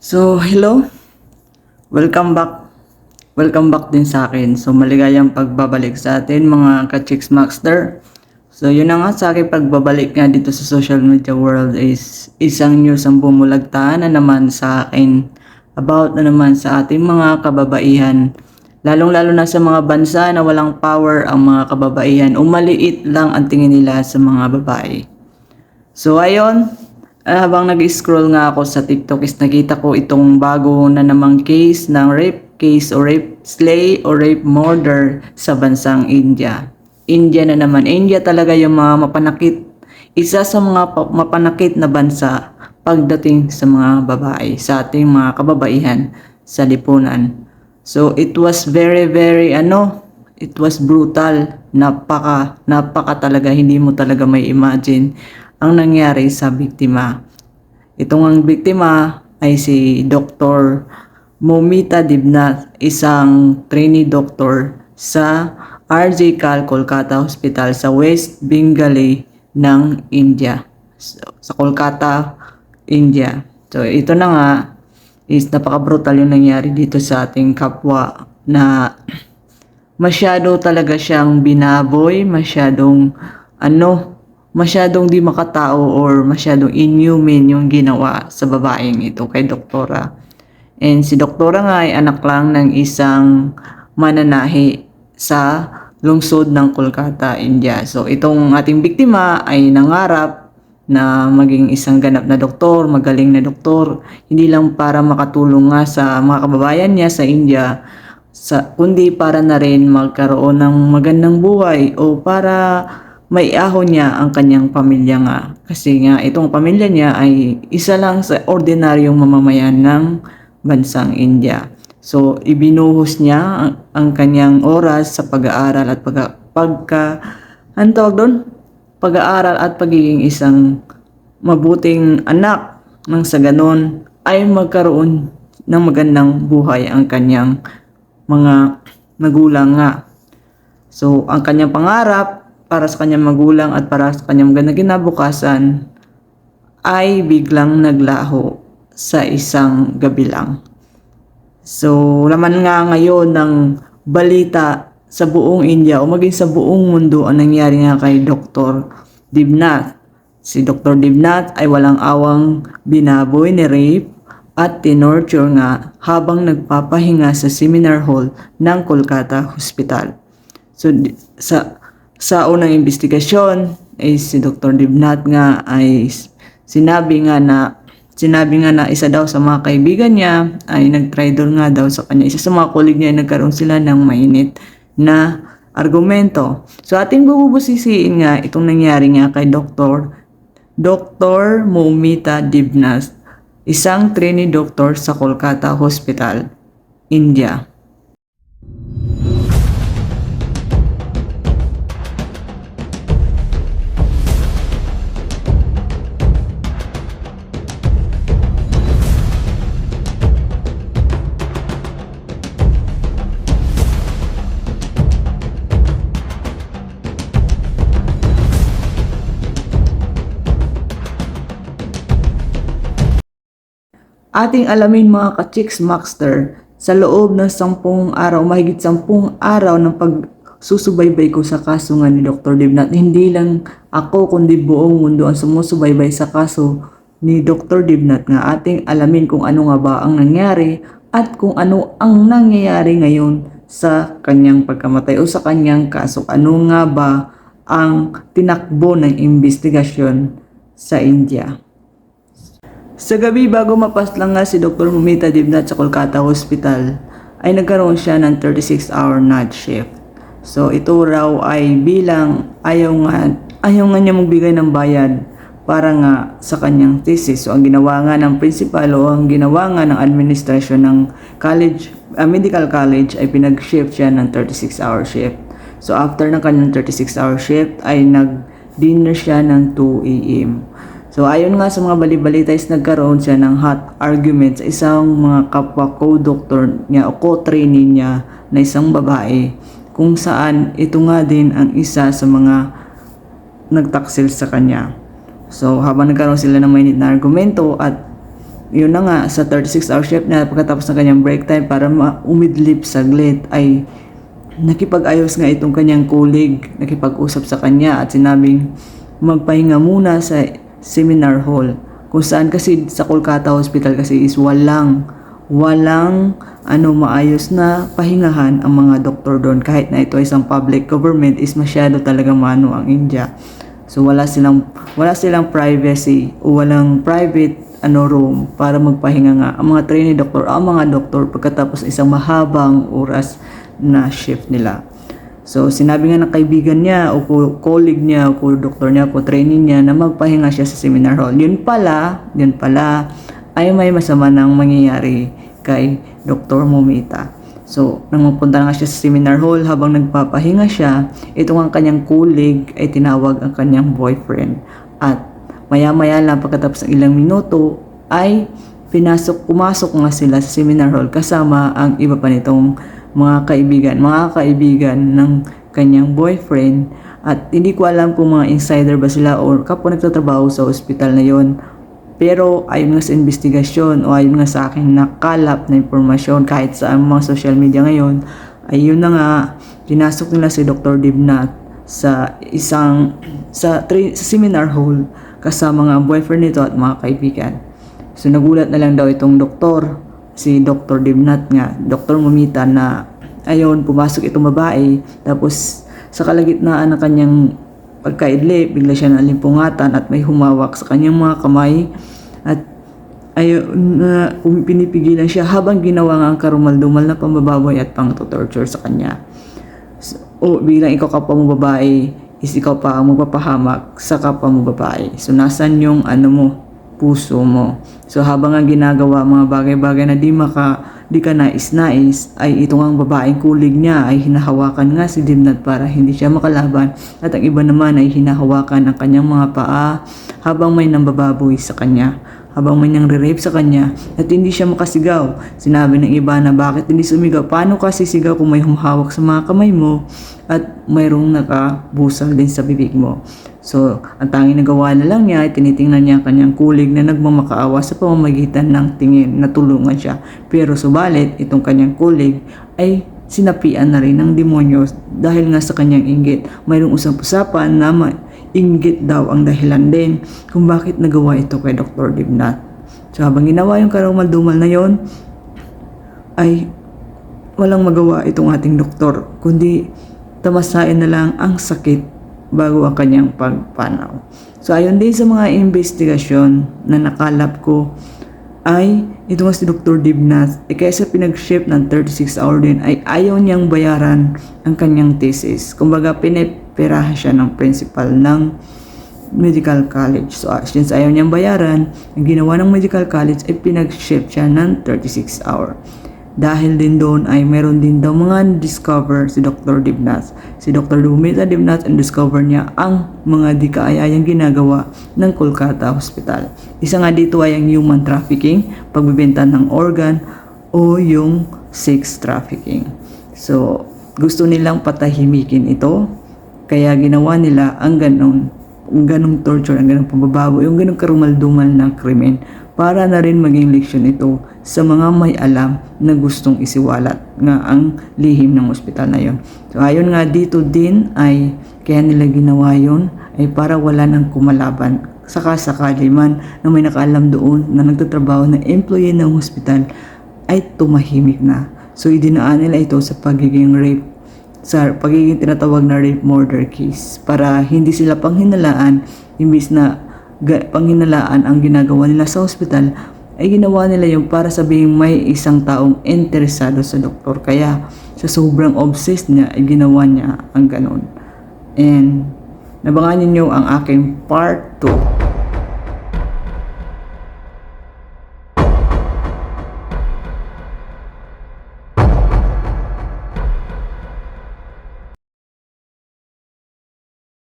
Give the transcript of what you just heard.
So, hello. Welcome back. Welcome back din sa akin. So, maligayang pagbabalik sa atin mga ka-Chicks Maxter. So, yun na nga sa akin pagbabalik nga dito sa social media world is isang news ang bumulagtaan na naman sa akin about na naman sa ating mga kababaihan. Lalong-lalo na sa mga bansa na walang power ang mga kababaihan o maliit lang ang tingin nila sa mga babae. So ayun, habang nag-scroll nga ako sa TikTok is nakita ko itong bago na namang case ng rape case o rape slay o rape murder sa bansang India. India na naman. India talaga yung mga mapanakit. Isa sa mga mapanakit na bansa pagdating sa mga babae, sa ating mga kababaihan sa lipunan. So it was very it was brutal. Napaka talaga, hindi mo talaga may imagine ang nangyari sa biktima. Itong ang biktima ay si Dr. Momita Dibnath, isang trainee doctor sa RJ Kal Kolkata Hospital sa West Bengal ng India. So, sa Kolkata, India. So ito na nga is napaka-brutal yung nangyari dito sa ating kapwa na masyado talaga siyang binaboy, masyadong di makatao or masyadong inhuman yung ginawa sa babaeng ito kay doktora. And si doktora nga ay anak lang ng isang mananahi sa lungsod ng Kolkata, India. So itong ating biktima ay nangarap na maging isang ganap na doktor, magaling na doktor, hindi lang para makatulong nga sa mga kababayan niya sa India, kundi para na rin magkaroon ng magandang buhay o para maiahon niya ang kanyang pamilya nga. Kasi nga itong pamilya niya ay isa lang sa ordinaryong mamamayan ng bansang India. So ibinuhos niya ang kanyang oras sa pag-aaral at pag-aaral at pagiging isang mabuting anak, nang sa ganon ay magkaroon ng magandang buhay ang kanyang mga magulang nga. So ang kanyang pangarap para sa kanyang magulang at para sa kanyang magandang kinabukasan ay biglang naglaho sa isang gabi lang. So, laman nga ngayon ng balita sa buong India o maging sa buong mundo ang nangyari nga kay Dr. Dibnath. Si Dr. Dibnath ay walang awang binaboy, ni rape at tinorture nga habang nagpapahinga sa seminar hall ng Kolkata Hospital. So, sa unang investigasyon ay si Dr. Dibnath nga ay sinabi nga na isa daw sa mga kaibigan niya ay nag-traitor nga daw sa kanya. Isa sa mga colleague niya ay nagkaroon sila ng mainit na argumento. So ating bubusisiin nga itong nangyari nga kay Dr. Momita Dibnath, isang trainee doctor sa Kolkata Hospital, India. Ating alamin mga ka-Chicks Maxter, sa loob ng 10 araw, mahigit 10 araw ng pagsusubaybay ko sa kaso nga ni Dr. Dibnath, hindi lang ako kundi buong mundo ang sumusubaybay sa kaso ni Dr. Dibnath nga. Ating alamin kung ano nga ba ang nangyari at kung ano ang nangyayari ngayon sa kanyang pagkamatay o sa kanyang kaso. Ano nga ba ang tinakbo ng investigasyon sa India. Sa gabi bago mapaslang nga si Dr. Momita Dibnath sa Kolkata Hospital ay nagkaroon siya ng 36-hour night shift. So ito raw ay bilang ayaw nga niya magbigay ng bayad para nga sa kanyang thesis. So ang ginawa nga ng principal o ang ginawa nga ng administrasyon ng medical college ay pinag-shift siya ng 36-hour shift. So after ng kanyang 36-hour shift ay nag-dinner siya ng 2 a.m. So ayon nga sa mga bali-balita is nagkaroon siya ng hot argument sa isang mga kapwa co-doctor niya o co-trainee niya na isang babae, kung saan ito nga din ang isa sa mga nagtaksil sa kanya. So habang nagkaroon sila ng mainit na argumento at yun na nga, sa 36-hour shift na pagkatapos ng kanyang break time para umidlip saglit ay nakipag-ayos nga itong kanyang colleague, nakipag-usap sa kanya at sinabing magpahinga muna sa seminar hall. Kung saan kasi sa Kolkata Hospital kasi is walang maayos na pahingahan ang mga doktor doon, kahit na ito ay isang public government is masyado talaga mano ang India. So wala silang privacy o walang private room para magpahinga nga ang mga trainee doktor, ang mga doktor pagkatapos isang mahabang oras na shift nila. So sinabi nga ng kaibigan niya o colleague niya o doktor niya o trainee niya na magpahinga siya sa seminar hall. Yun pala ay may masama nang mangyayari kay Dr. Momita. So, nang mapunta na nga siya sa seminar hall, habang nagpapahinga siya, itong ang kanyang colleague ay tinawag ang kanyang boyfriend. At maya-maya lang pagkatapos ng ilang minuto ay pumasok nga sila sa seminar hall kasama ang iba pa nitong mga kaibigan ng kanyang boyfriend. At hindi ko alam kung mga insider ba sila o kapwa nagtatrabaho sa ospital na yon. Pero ayon nga sa investigasyon o ayon nga sa akin nakalap na impormasyon kahit sa mga social media ngayon, ay yun na nga, pinasok nila si Dr. Debnath sa seminar hall kasama nga ang boyfriend nito at mga kaibigan. So nagulat na lang daw itong doktor, si Dr. Debnath nga, Dr. Momita, na ayon pumasok itong babae, tapos sa kalagitnaan ng kanyang pagkaidlip, bigla siya nalimpungatan at may humawak sa kanyang mga kamay at pinipigilan siya habang ginawa nga ang karumal-dumal na pambababoy at pang-torture sa kanya. So, bilang ikaw kapwa mo babae, is ikaw pa ang magpapahamak sa kapwa mo babae. So nasan yung puso mo. So habang nga ginagawa mga bagay-bagay na di ka nais-nais, ay itong ang babaeng kulig niya ay hinahawakan nga si Debnath para hindi siya makalaban, at ang iba naman ay hinahawakan ang kanyang mga paa habang may nambababoy sa kanya, habang may nang-rape sa kanya at hindi siya makasigaw. Sinabi ng iba na bakit hindi sumigaw, paano ka sisigaw kung may humahawak sa mga kamay mo at mayroong nakabusal din sa bibig mo. So, ang tanging nagawa na lang niya ay tinitingnan niya ang kanyang kulig na nagmamakaawa sa pamamagitan ng tingin na tulungan siya. Pero subalit, itong kanyang kulig ay sinapian na rin ng demonyo dahil nga sa kanyang inggit. Mayroong usap-usapan na inggit daw ang dahilan din kung bakit nagawa ito kay Dr. Debnath. So, habang ginawa yung karumal-dumal na yon, ay walang magawa itong ating doktor, kundi tamasain na lang ang sakit bago ang kanyang pagpanaw. So ayon din sa mga investigasyon na nakalap ko, ay ito nga si Dr. Debnath kaysa pinag-shift ng 36-hour din ay ayaw niyang bayaran ang kanyang thesis. Kumbaga pineperahan siya ng principal ng medical college. So since ayaw niyang bayaran, ang ginawa ng medical college ay pinag-shift siya ng 36-hour. Dahil din doon ay meron din daw mga discover si Dr. Debnath. Si Dr. Momita Debnath and discover niya ang mga di kaaya-ayang ginagawa ng Kolkata Hospital. Isa nga dito ay ang human trafficking, pagbebenta ng organ, o yung sex trafficking. So, gusto nilang patahimikin ito, kaya ginawa nila ang ganong torture, ang ganong pambababo, yung ganong karumal-dumal na krimen, para na rin maging leksyon ito sa mga may alam na gustong isiwalat nga ang lihim ng ospital na yon. So ayon nga dito din ay kaya nila ginawa yon ay para wala nang kumalaban. Sakali man na may nakaalam doon na nagtatrabaho na employee ng ospital ay tumahimik na. So idinaan nila ito sa pagiging tinatawag na rape murder case, para hindi sila panghinalaan, imbis na panghinalaan ang ginagawa nila sa ospital, ay ginawa nila yung para sabihin may isang taong interesado sa doktor. Kaya sa sobrang obsessed niya ay ginawa niya ang ganon. And nabangan niyo ang aking part 2.